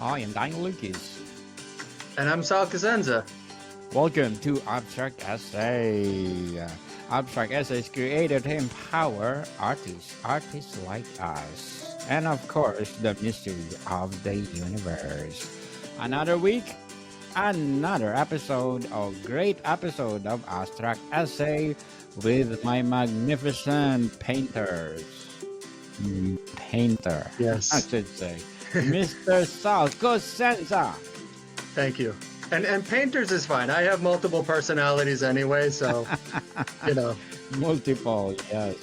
I am Daniel Lucas. And I'm Sal Cosenza. Welcome to Abstract Essay. Abstract Essays created to empower artists like us, and of course, the mystery of the universe. Another week, another great episode of Abstract Essay with my magnificent painters. Painter, I Yes. should say. Mr. Sal Cosenza. Thank you. And painters is fine. I have multiple personalities anyway, so Multiple, yes.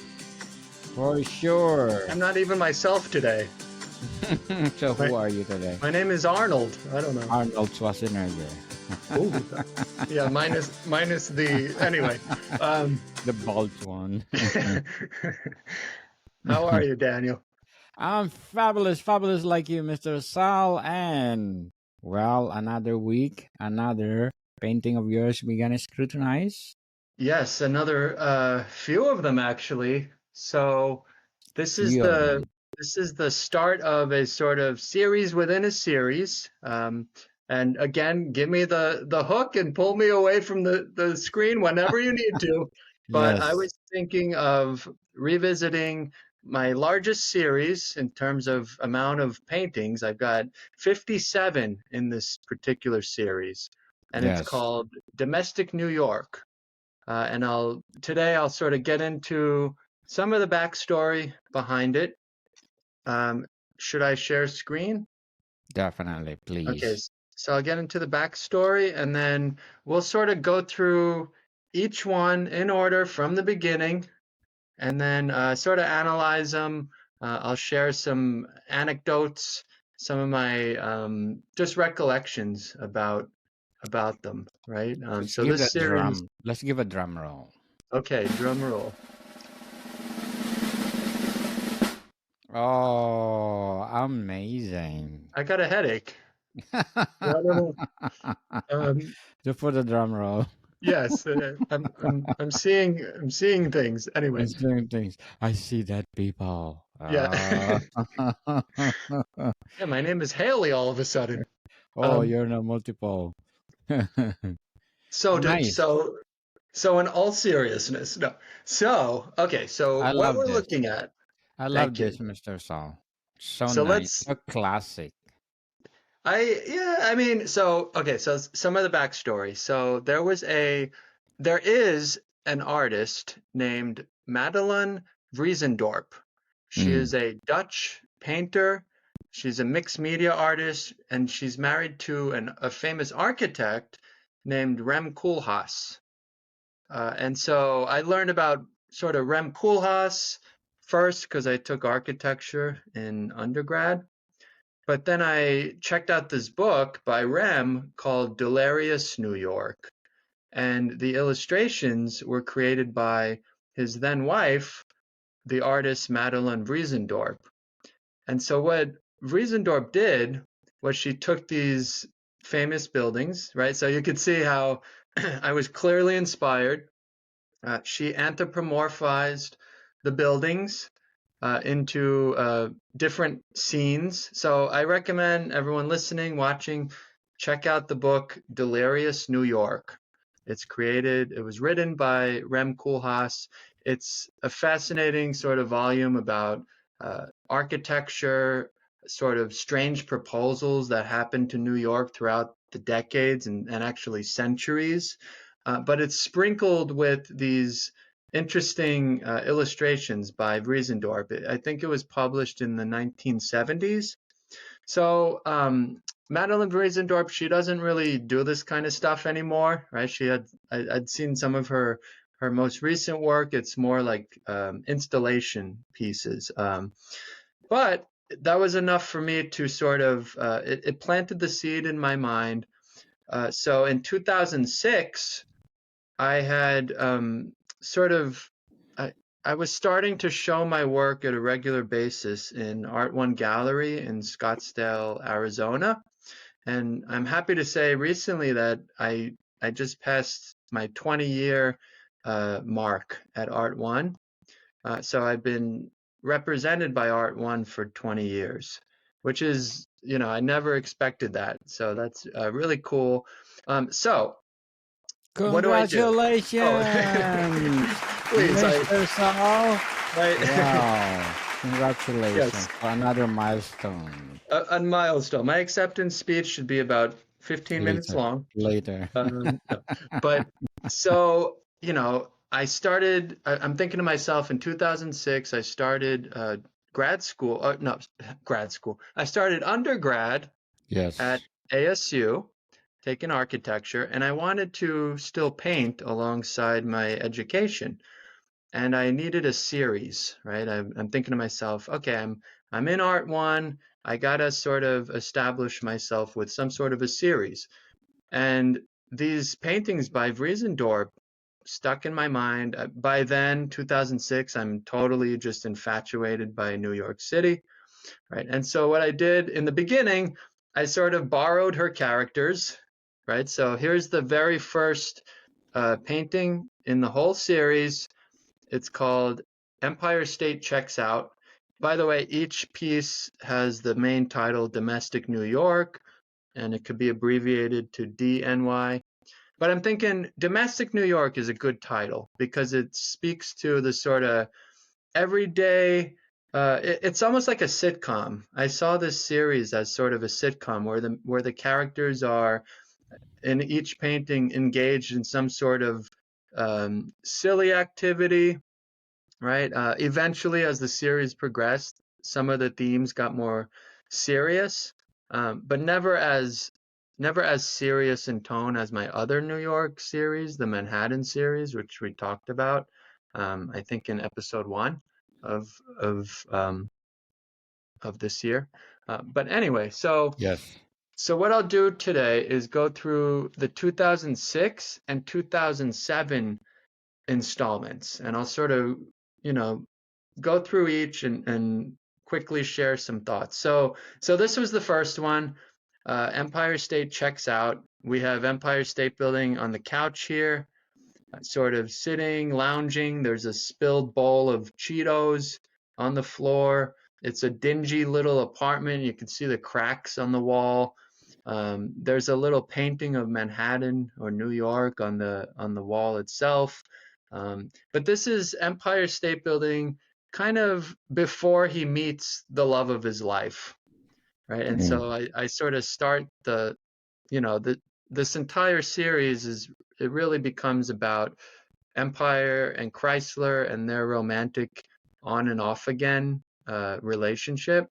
For sure. I'm not even myself today. So who are you today? My name is Arnold. I don't know. Arnold Schwarzenegger. Ooh. Yeah, minus the anyway. The bald one. How are you, Daniel? I'm fabulous like you, Mr. Sal, and well, another week, another painting of yours we're gonna scrutinize. Yes, another few of them actually. So this is Few of them. the start of a sort of series within a series. And again, give me the hook and pull me away from the screen whenever you need to. But I Yes. was thinking of revisiting my largest series in terms of amount of paintings. I've got 57 in this particular series, and it's Yes. called Domestic New York. And today I'll sort of get into some of the backstory behind it. Should I share screen? Definitely, Okay, please. so I'll get into the backstory and then we'll sort of go through each one in order from the beginning and then sort of analyze them. I'll share some anecdotes, some of my just recollections about them, right? Let's So give this that series, drum. Let's give a drum roll. okay, drum roll. Oh, amazing. I got a headache. I don't know. Just for the drum roll. Yes, I'm seeing things. Anyway, It's doing things. I see dead people. yeah, yeah. My name is Haley. All of a sudden. Oh, Um, you're not multiple. so to, Nice. so so in all seriousness, no. So okay. So I what love we're this. looking at. I love Thank this, you. Mr. Saul. So So nice. let's. A classic. I mean, so okay. So some of the backstory. So there is an artist named Madeline Vriesendorp. She Mm. is a Dutch painter. She's a mixed media artist, and she's married to a famous architect named Rem Koolhaas. And so I learned about sort of Rem Koolhaas first because I took architecture in undergrad. But then I checked out this book by Rem called Delirious New York. And the illustrations were created by his then wife, the artist Madeline Vriesendorp. And so what Vriesendorp did was she took these famous buildings, right? So you could see how I was clearly inspired. She anthropomorphized the buildings into different scenes. So I recommend everyone listening, watching, check out the book Delirious New York. It was written by Rem Koolhaas. It's a fascinating sort of volume about architecture, sort of strange proposals that happened to New York throughout the decades and actually centuries. But it's sprinkled with these interesting illustrations by Vriesendorp. I think it was published in the 1970s. So Madeline Vriesendorp, she doesn't really do this kind of stuff anymore, right? I'd seen some of her most recent work. It's more like installation pieces. But that was enough for me to sort of, it planted the seed in my mind. So in 2006, I had sort of I was starting to show my work at a regular basis in Art One Gallery in Scottsdale, Arizona, and I'm happy to say recently that I just passed my 20-year mark at Art One. So I've been represented by Art One for 20 years, which is I never expected that. So that's really cool. So what do I do? Oh, Congratulations, please, Mr. Sal. I Wow. Congratulations yes, for another milestone. a milestone. My acceptance speech should be about 15 minutes Later. long. Later. No. But so, I'm thinking to myself in 2006, I started grad school, no, grad school. I started undergrad at Yes. ASU, taking architecture, and I wanted to still paint alongside my education. And I needed a series, right? I'm thinking to myself, okay, I'm in Art One. I gotta sort of establish myself with some sort of a series. And these paintings by Vriesendorp stuck in my mind. By then, 2006, I'm totally just infatuated by New York City, right? And so what I did in the beginning, I sort of borrowed her characters, right? So here's the very first painting in the whole series. It's called Empire State Checks Out. By the way, each piece has the main title, Domestic New York, and it could be abbreviated to DNY. But I'm thinking Domestic New York is a good title because it speaks to the sort of everyday. It's almost like a sitcom. I saw this series as sort of a sitcom where the characters are in each painting engaged in some sort of silly activity, right? Eventually, as the series progressed, some of the themes got more serious, but never as serious in tone as my other New York series, the Manhattan series, which we talked about, I think in episode 1 of of um, of this year. But anyway, Yes. so what I'll do today is go through the 2006 and 2007 installments, and I'll sort of, you know, go through each and quickly share some thoughts. So this was the first one. Empire State Checks Out. We have Empire State Building on the couch here, sort of sitting, lounging. There's a spilled bowl of Cheetos on the floor. It's a dingy little apartment. You can see the cracks on the wall. There's a little painting of Manhattan or New York on the wall itself. But this is Empire State Building kind of before he meets the love of his life, right? And Mm. so I sort of start this entire series it really becomes about Empire and Chrysler and their romantic on and off again relationship.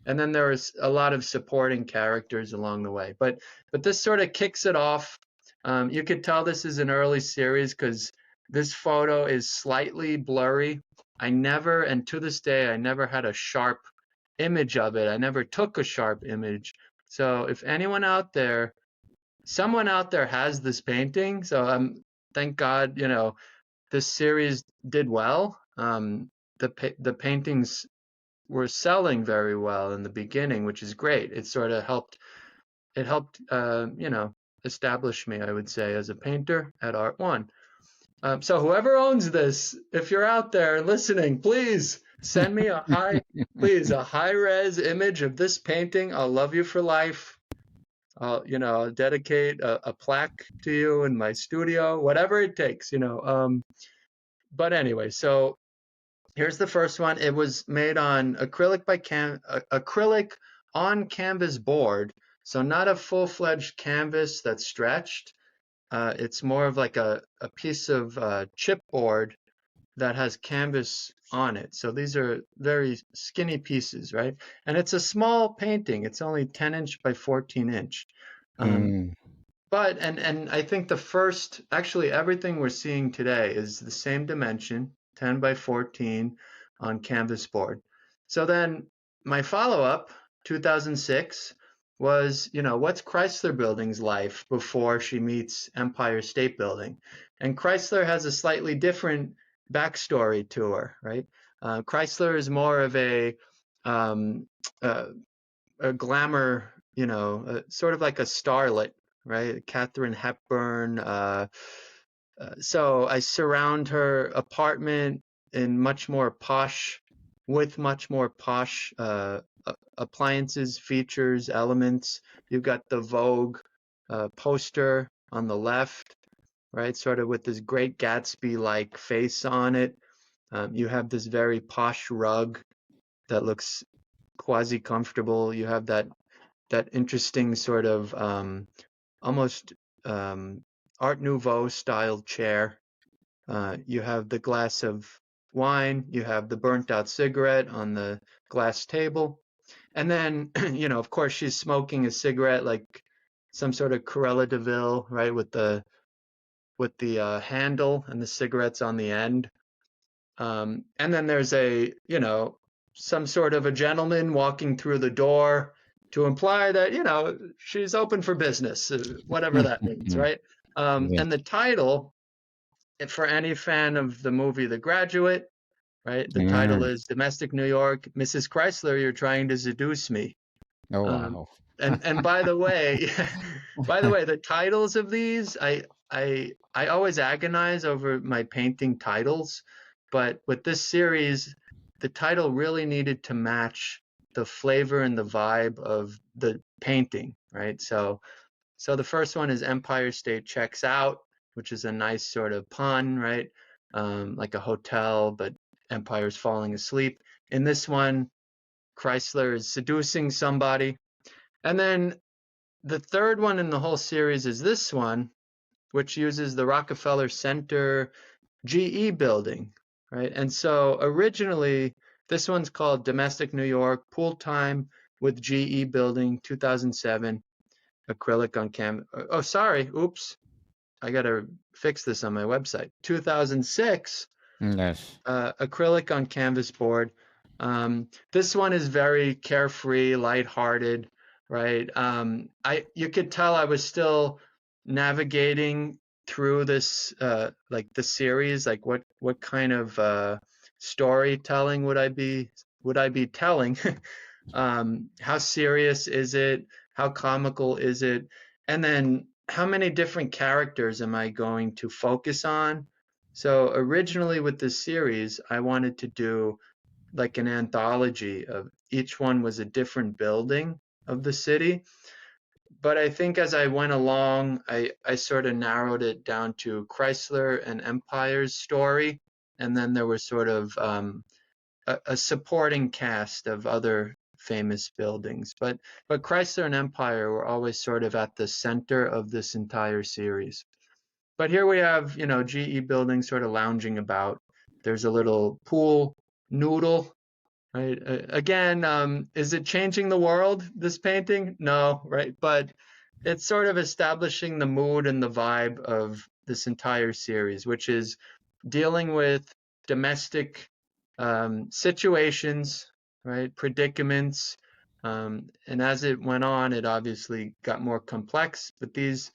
And then there was a lot of supporting characters along the way. But this sort of kicks it off. You could tell this is an early series because this photo is slightly blurry. And to this day, I never had a sharp image of it. I never took a sharp image. So if someone out there has this painting, so thank God, this series did well. The paintings were selling very well in the beginning, which is great. It sort of helped. It helped, establish me, I would say, as a painter at Art One. So whoever owns this, if you're out there listening, please send me a high res image of this painting. I'll love you for life. I'll dedicate a plaque to you in my studio, whatever it takes. But anyway, so here's the first one. It was made on acrylic on canvas board, so not a full-fledged canvas that's stretched. It's more of like a piece of chipboard that has canvas on it. So these are very skinny pieces, right? And it's a small painting. It's only 10-inch by 14-inch. Um, Mm. and I think actually everything we're seeing today is the same dimension, 10 by 14 on canvas board. So then my follow-up, 2006, was, what's Chrysler Building's life before she meets Empire State Building? And Chrysler has a slightly different backstory to her, right? Chrysler is more of um, uh, a glamour, sort of like a starlet, right? Katharine Hepburn. So I surround her apartment in much more posh with much more posh appliances, features, elements. You've got the Vogue poster on the left, right? Sort of with this Great Gatsby-like face on it. You have this very posh rug that looks quasi-comfortable. You have that interesting sort of almost Art Nouveau style chair. You have the glass of wine. You have the burnt out cigarette on the glass table. And then, of course, she's smoking a cigarette like some sort of Corella de Vil, right, with the handle and the cigarettes on the end. And then there's some sort of a gentleman walking through the door to imply that, she's open for business, whatever that means, right? Yes. And the title, for any fan of the movie The Graduate, right? The title Mm. is Domestic New York, Mrs. Chrysler, You're Trying to Seduce Me. Oh Um, wow. and by the way, the titles of these, I always agonize over my painting titles, but with this series, the title really needed to match the flavor and the vibe of the painting, right? So the first one is Empire State Checks Out, which is a nice sort of pun, right? Like a hotel, but Empire's falling asleep. In this one, Chrysler is seducing somebody. And then the third one in the whole series is this one, which uses the Rockefeller Center GE building, right? And so originally, this one's called Domestic New York Pool Time with GE Building 2007 acrylic on canvas. Oh, sorry. Oops. I got to fix this on my website. 2006 Yes. acrylic on canvas board. This one is very carefree, lighthearted, right? You could tell I was still navigating through this, like the series, like what kind of storytelling would I be telling? How serious is it? How comical is it? And then how many different characters am I going to focus on? So originally with this series, I wanted to do like an anthology of each one was a different building of the city. But I think as I went along, I sort of narrowed it down to Chrysler and Empire's story. And then there was sort of a supporting cast of other famous buildings. But Chrysler and Empire were always sort of at the center of this entire series. But here we have, GE building sort of lounging about. There's a little pool noodle, right? Again, is it changing the world, this painting? No, right? But it's sort of establishing the mood and the vibe of this entire series, which is dealing with domestic situations, right? Predicaments. And as it went on, it obviously got more complex. But these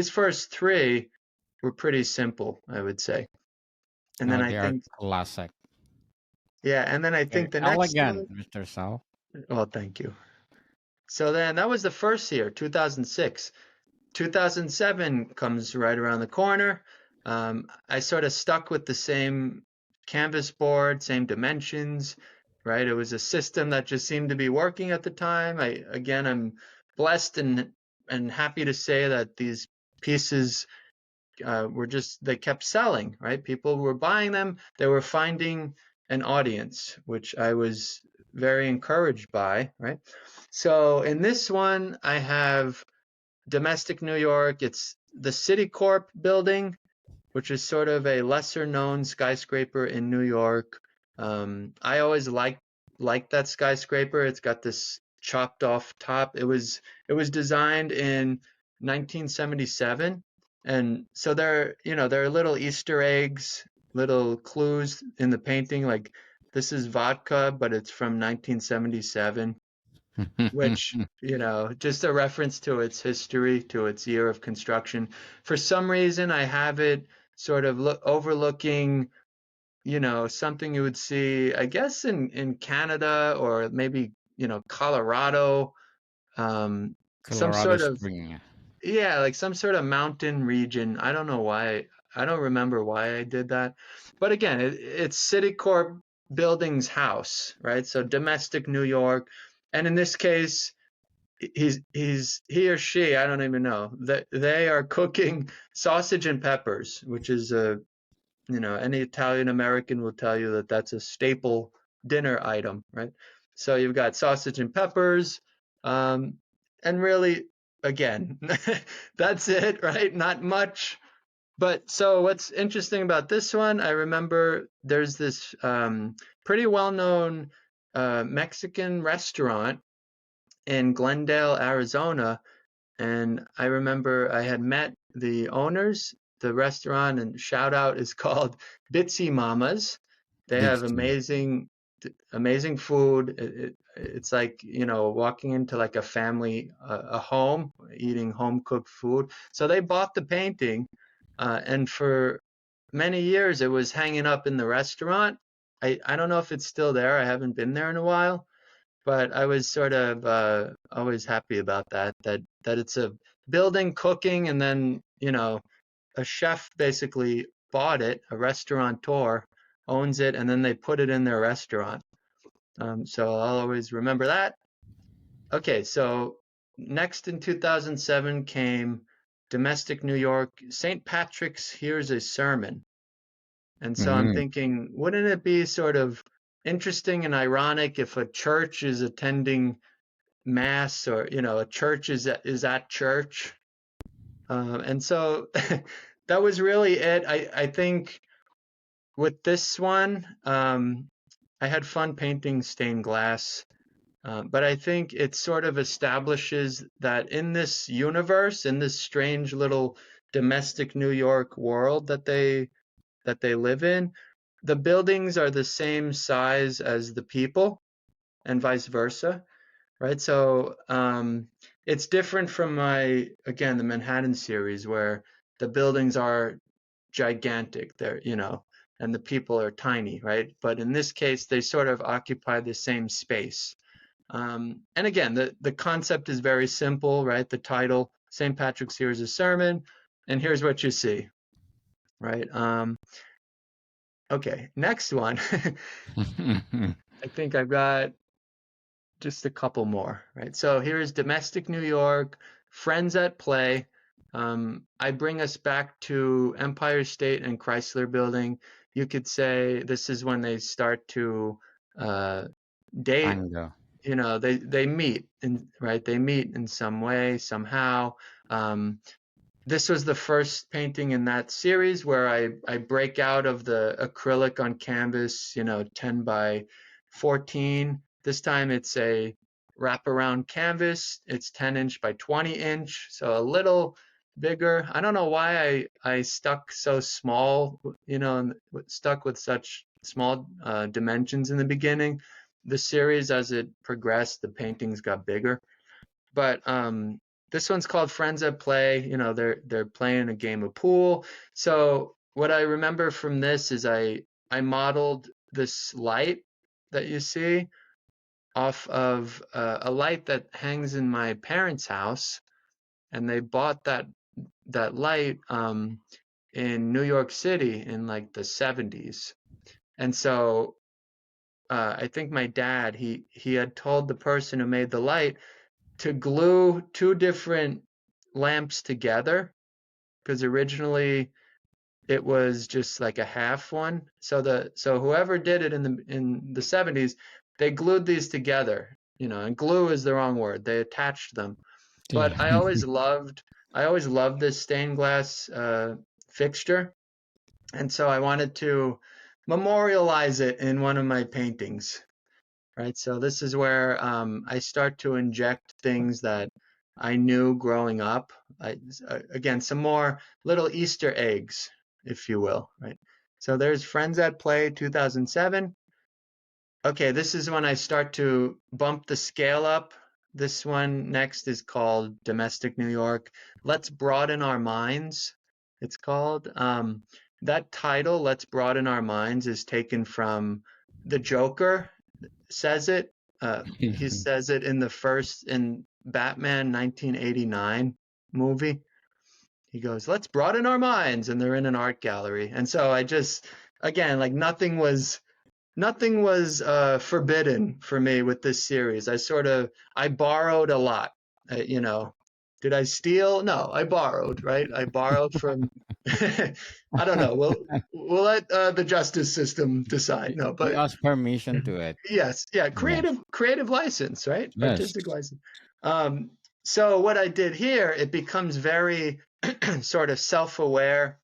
first three were pretty simple, I would say. And then No, I they are think, classic. yeah, and then I Very think the next elegant, one, Mr. Sal. oh, thank you. So then that was the first year, 2006. 2007 comes right around the corner. I sort of stuck with the same canvas board, same dimensions, right? It was a system that just seemed to be working at the time. I'm blessed and happy to say that these pieces they kept selling, right? People were buying them. They were finding an audience, which I was very encouraged by, right? So in this one, I have domestic New York. It's the Citicorp building, which is sort of a lesser known skyscraper in New York. I always liked that skyscraper. It's got this chopped off top. It was designed in 1977. And so there are little Easter eggs, little clues in the painting, like this is vodka, but it's from 1977, which, just a reference to its history, to its year of construction. For some reason, I have it sort of overlooking, something you would see, I guess, in Canada or maybe, Colorado, some Colorado sort of, Spring. yeah, like some sort of mountain region. I don't know why. I don't remember why I did that. But again, it's Citicorp building's house, right? So domestic New York. And in this case, he or she, I don't even know, that they are cooking sausage and peppers, which is any Italian American will tell you that that's a staple dinner item, right? So you've got sausage and peppers, and really, again, that's it, right? Not much. But so what's interesting about this one, I remember there's this pretty well-known Mexican restaurant in Glendale, Arizona, and I remember I had met the owners, the restaurant, and shout out is called Bitsy Mamas. They Big have team. amazing food. It's like, walking into like a family, a home, eating home cooked food. So they bought the painting, and for many years it was hanging up in the restaurant. I don't know if it's still there. I haven't been there in a while, but I was sort of always happy about that it's a building cooking, and then a chef basically bought it, a restaurateur owns it, and then they put it in their restaurant. So I'll always remember that. Okay, so next in 2007 came domestic New York, St. Patrick's Here's a Sermon. And so I'm Mm-hmm. thinking, wouldn't it be sort of interesting and ironic if a church is attending mass, or a church is at church, and so that was really it. I think with this one, I had fun painting stained glass, but I think it sort of establishes that in this universe, in this strange little domestic New York world that they live in, the buildings are the same size as the people, and vice versa. Right. So it's different from again, the Manhattan series, where the buildings are gigantic. And the people are tiny, right? But in this case, they sort of occupy the same space. And again, the concept is very simple, right? The title, St. Patrick's Here's a Sermon, and here's what you see, right? Okay, next one. I think I've got just a couple more, right? So here's domestic New York, friends at play. I bring us back to Empire State and Chrysler Building. You could say this is when they start to date. Tango. They meet, right? They meet in some way, somehow. Um, this was the first painting in that series where I break out of the acrylic on canvas, 10 by 14. This time it's a wraparound canvas. It's 10-inch by 20-inch, so a little bigger. I don't know why I stuck so small, and stuck with such small dimensions in the beginning. The series, as it progressed, the paintings got bigger. But this one's called Friends at Play. They're playing a game of pool. So what I remember from this is I modeled this light that you see off of a light that hangs in my parents' house, and they bought that light in New York City in like the 70s. And so I think my dad, he had told the person who made the light to glue two different lamps together, because originally it was just like a half one. So whoever did it in the 70s, they glued these together, and glue is the wrong word. They attached them. But I always loved this stained glass fixture, and so I wanted to memorialize it in one of my paintings. Right. So this is where I start to inject things that I knew growing up. Again, some more little Easter eggs, if you will. Right. So there's Friends at Play 2007. Okay, this is when I start to bump the scale up. This one next is called Domestic New York. Let's Broaden Our Minds, it's called. That title, Let's Broaden Our Minds, is taken from the Joker says it. He says it in Batman 1989 movie. He goes, "Let's broaden our minds," and they're in an art gallery. And so I just, again, like nothing was nothing was forbidden for me with this series. I borrowed a lot. You know, did I steal? No, I borrowed. Right, I borrowed from. I don't know. We'll let the justice system decide. No, You but ask permission to it. yes, yeah, Yes. creative license, right? Yes. Artistic license. Um, so what I did here, it becomes very sort of self-aware.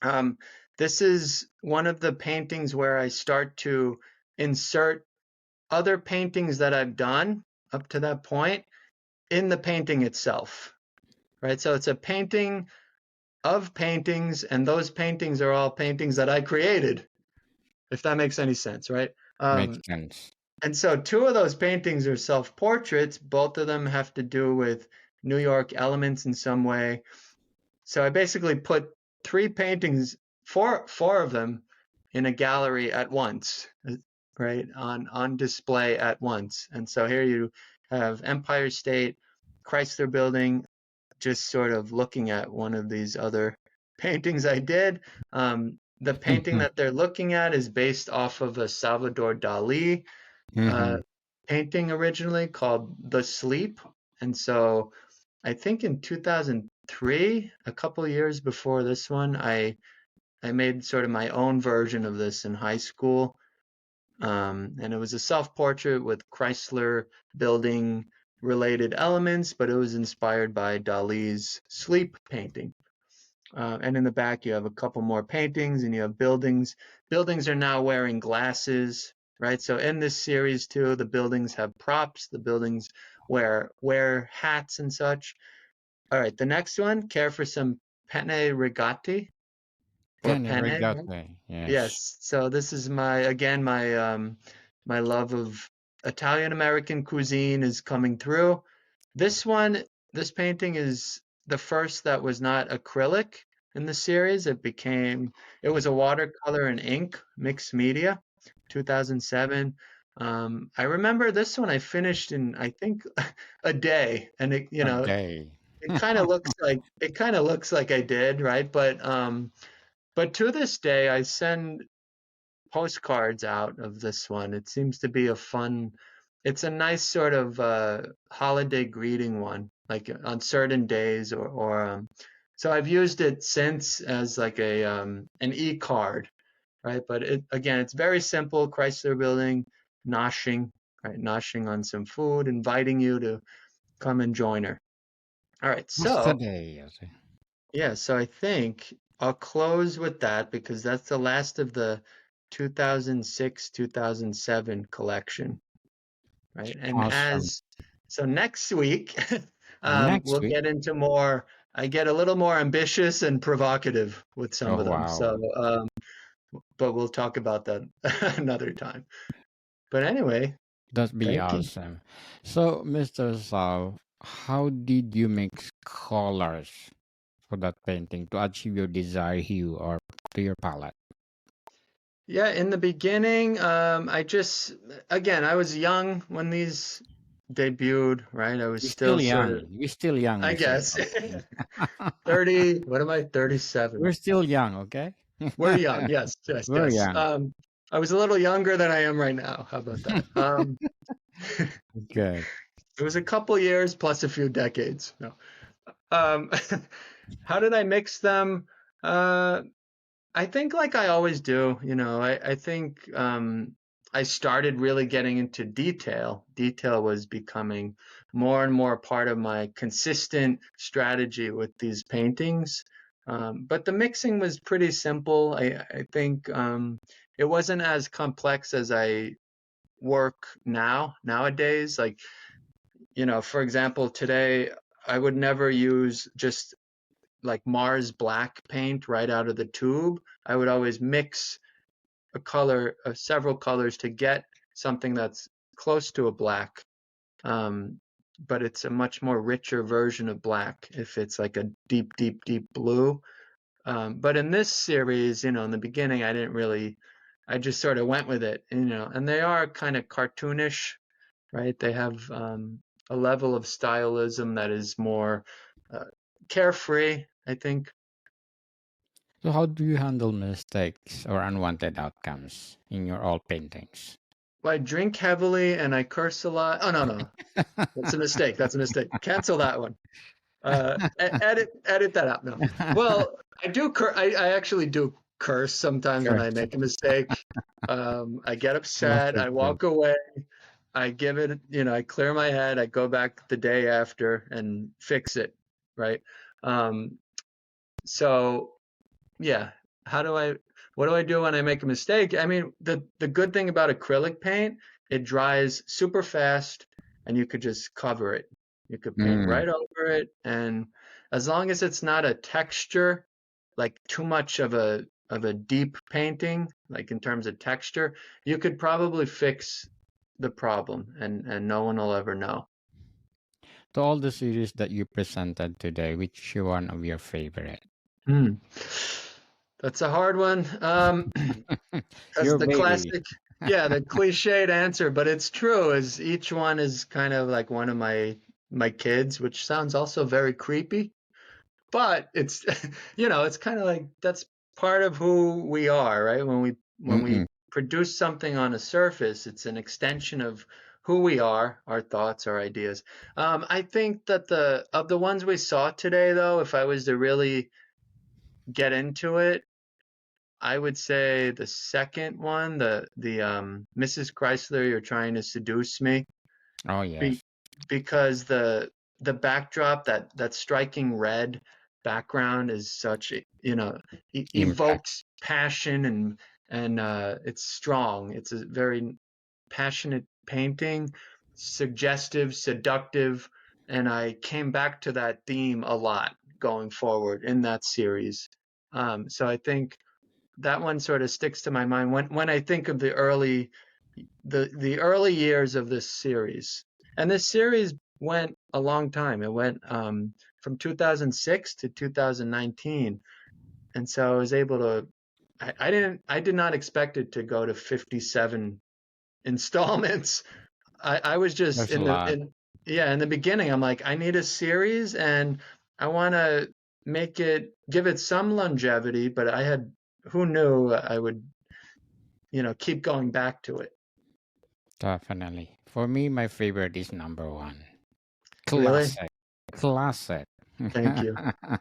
Um, this is one of the paintings where I start to insert other paintings that I've done up to that point in the painting itself, right? So it's a painting of paintings, and those paintings are all paintings that I created, if that makes any sense, right? Makes Um, sense. and so two of those paintings are self-portraits. Both of them have to do with New York elements in some way. So I basically put three paintings, four of them, in a gallery at once, right, on display at once. And so here you have Empire State, Chrysler Building, just sort of looking at one of these other paintings I did. The painting that they're looking at is based off of a Salvador Dali uh, Mm-hmm. painting originally called The Sleep. And so I think in 2003, a couple years before this one, I made sort of my own version of this in high school. And it was a self-portrait with Chrysler Building related elements, but it was inspired by Dali's Sleep painting. And in the back, you have a couple more paintings and you have buildings. Buildings are now wearing glasses, right? So in this series too, the buildings have props, the buildings wear hats and such. All right, the next one, care for some penne rigati or Can you penne, read that right? way? Yes. Yes. So this is my love of Italian American cuisine is coming through. This one, this painting is the first that was not acrylic in the series. It was a watercolor and ink mixed media, 2007. I remember this one I finished in, I think, a day, and A day. it kind of looks like I did, right? But to this day, I send postcards out of this one. It seems to be it's a nice sort of holiday greeting one, like on certain days so I've used it since as like an e-card, right? But again, it's very simple. Chrysler Building, noshing, right? Noshing on some food, inviting you to come and join her. All right, What's so today? Yes. yeah, so I think I'll close with that because that's the last of the 2006, 2007 collection, right? And Awesome. as so next week, Next we'll week. get into more. I get a little more ambitious and provocative with some Oh, of them. wow. But we'll talk about that another time. But anyway, That'd be thank you. awesome. So, Mr. Sal, how did you mix colors for that painting to achieve your desired hue or to your palette? Yeah, in the beginning, again, I was young when these debuted, right? I was You're still still sort of, young. You're still young, I Mr. guess, Sal. 30, what am I, 37? We're still young, okay? We're young, yes, yes, We're yes. young. I was a little younger than I am right now. How about that? Good. It was a couple years plus a few decades. No. Um, how did I mix them? Uh, I think like I always do, I think I started really getting into detail. Detail was becoming more and more part of my consistent strategy with these paintings. But the mixing was pretty simple. I think it wasn't as complex as I work nowadays. Like, for example, today I would never use just like Mars black paint right out of the tube. I would always mix several colors to get something that's close to a black. Um, but it's a much more richer version of black if it's like a deep, deep, deep blue. But in this series, in the beginning, I just sort of went with it, and they are kind of cartoonish, right? They have a level of stylism that is more uh, carefree, I think. So how do you handle mistakes or unwanted outcomes in your oil paintings? Well, I drink heavily and I curse a lot. Oh, no, no. That's a mistake. That's a mistake. Cancel that one. Edit that out. No. Well, I actually do curse sometimes when Sure. I make a mistake. I get Most upset. of I them. walk away. I give it, I clear my head. I go back the day after and fix it. Right. Um, so yeah, how do I what do I do when I make a mistake? I mean, the good thing about acrylic paint, it dries super fast and you could just cover it. You could paint Mm. right over it, and as long as it's not a texture, like too much of a deep painting, like in terms of texture, you could probably fix the problem and no one will ever know. To all the series that you presented today, which one of your favorite? Hmm. That's a hard one. Because Your the baby. classic, yeah, the cliched answer, but it's true, is each one is kind of like one of my kids, which sounds also very creepy, but it's it's kind of like that's part of who we are, right? When we Mm-mm. produce something on a surface, it's an extension of who we are, our thoughts, our ideas. I think that the ones we saw today, though, if I was to really get into it, I would say the second one, the Mrs. Chrysler, you're trying to seduce me, Oh be, yes. because the backdrop, that striking red background is such, Impact. evokes passion, and it's strong. It's a very passionate painting, suggestive, seductive, and I came back to that theme a lot going forward in that series. So I think that one sort of sticks to my mind when I think of the early years of this series. And this series went a long time. It went from 2006 to 2019, and so I was able to. I did not expect it to go to 57 installments. I was just There's a lot. in the beginning. I'm like, I need a series, and I want to give it some longevity. But who knew I would, keep going back to it. Definitely. For me, my favorite is number one. Really? Classic. Classic. Thank you.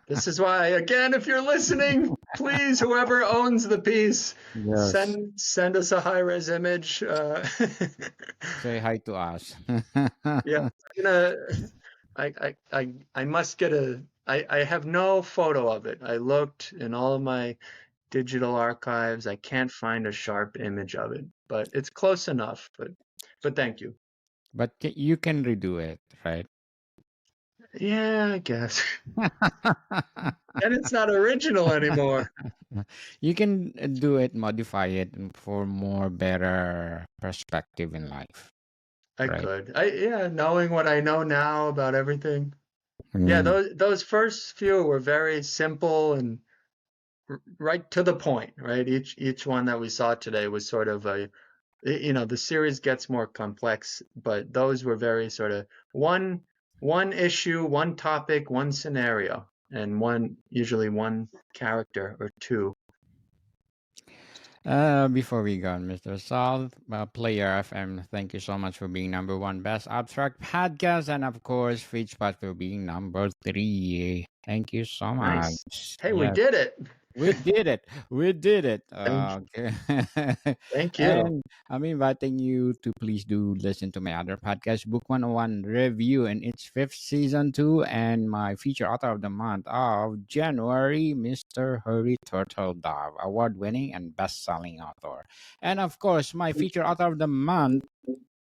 This is why, again, if you're listening, please, whoever owns the piece, Yes. send us a high res image. Say hi to us. Yeah, I'm gonna. I must get I have no photo of it. I looked in all of my digital archives. I can't find a sharp image of it, but it's close enough. But thank you. But you can redo it, right? Yeah, I guess. And it's not original anymore. You can do it, modify it for more better perspective in life, I right? could. Yeah, knowing what I know now about everything. Yeah, Mm, those first few were very simple and right to the point, right? Each one that we saw today was sort of the series gets more complex, but those were very sort of one issue, one topic, one scenario, and usually one character or two. Before we go, Mr. Sal, Player FM, thank you so much for being number one best abstract podcast, and of course, Fitchpot for being number three. Thank you so Nice. much. Hey, we Yes. did it. We did it. We did it. Thank Okay. thank you. And I'm inviting you to please do listen to my other podcast, Book 101 Review, and its fifth season two, and my feature author of the month of January, Mr. Hurry Turtle Dove, award winning and best selling author. And of course, my feature author of the month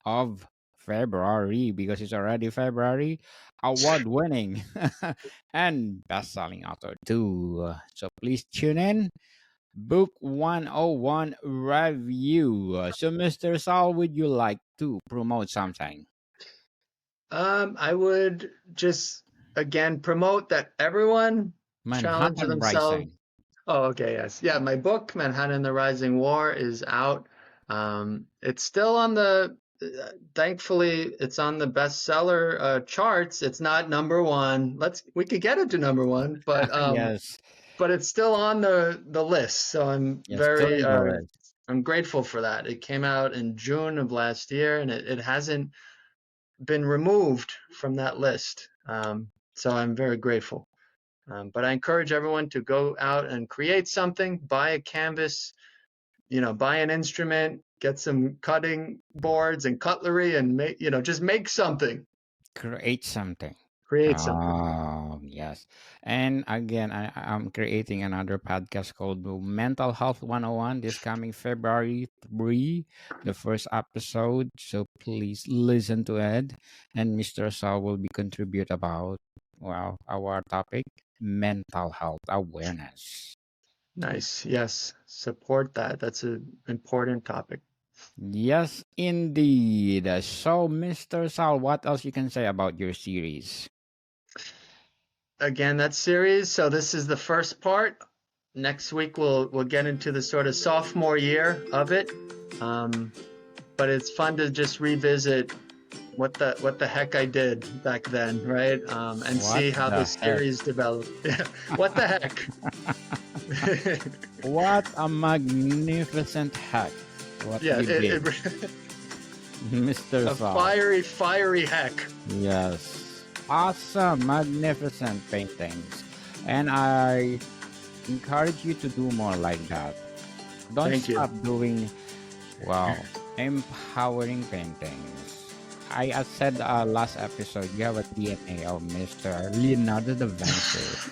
of February, because it's already February, award winning and best selling author too. So please tune in. Book 101 review. So, Mr. Sal, would you like to promote something? I would just again promote that everyone challenge Manhattan themselves. Rising. Oh, okay, yes. Yeah, my book, Manhattan and the Rising War, is out. It's still thankfully, it's on the bestseller charts. It's not number one. We could get it to number one, but Yes. but it's still on the list. So I'm Yes, still very in the list. I'm grateful for that. It came out in June of last year, and it hasn't been removed from that list. So I'm very grateful. But I encourage everyone to go out and create something, buy a canvas, buy an instrument, get some cutting boards and cutlery, and just make something, Create something. create something. Oh, yes. And again, I'm creating another podcast called the Mental Health 101 this coming February 3, the first episode. So please listen to it. And Mr. Sal will be contribute about, well, our topic, mental health awareness. Nice. Yes. Support that. That's an important topic. Yes, indeed. So, Mr. Sal, what else you can say about your series? Again, that series. So this is the first part. Next week we'll get into the sort of sophomore year of it. But it's fun to just revisit what the heck I did back then, right? And What see how the the heck? series developed. What the heck? What a magnificent hack. What Yeah, you did, Mr. a Sal. fiery heck. Yes. Awesome, magnificent paintings. And I encourage you to do more like that. Don't Thank you. stop doing, wow, empowering paintings. I said last episode, you have a DNA of Mr. Leonardo da Vinci.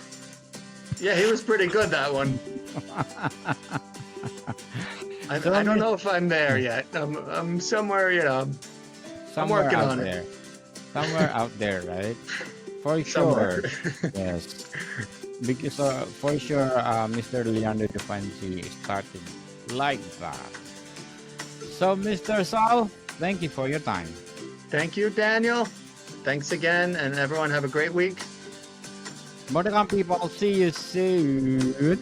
Yeah, he was pretty good, that one. I don't know if I'm there yet. I'm somewhere, I'm somewhere working out on there. it. Somewhere out there, right? For Somewhere. sure. Yes. Because for sure, Mr. Leonardo da Vinci started like that. So, Mr. Sal, thank you for your time. Thank you, Daniel. Thanks again, and everyone have a great week. Motorcom people, see you soon.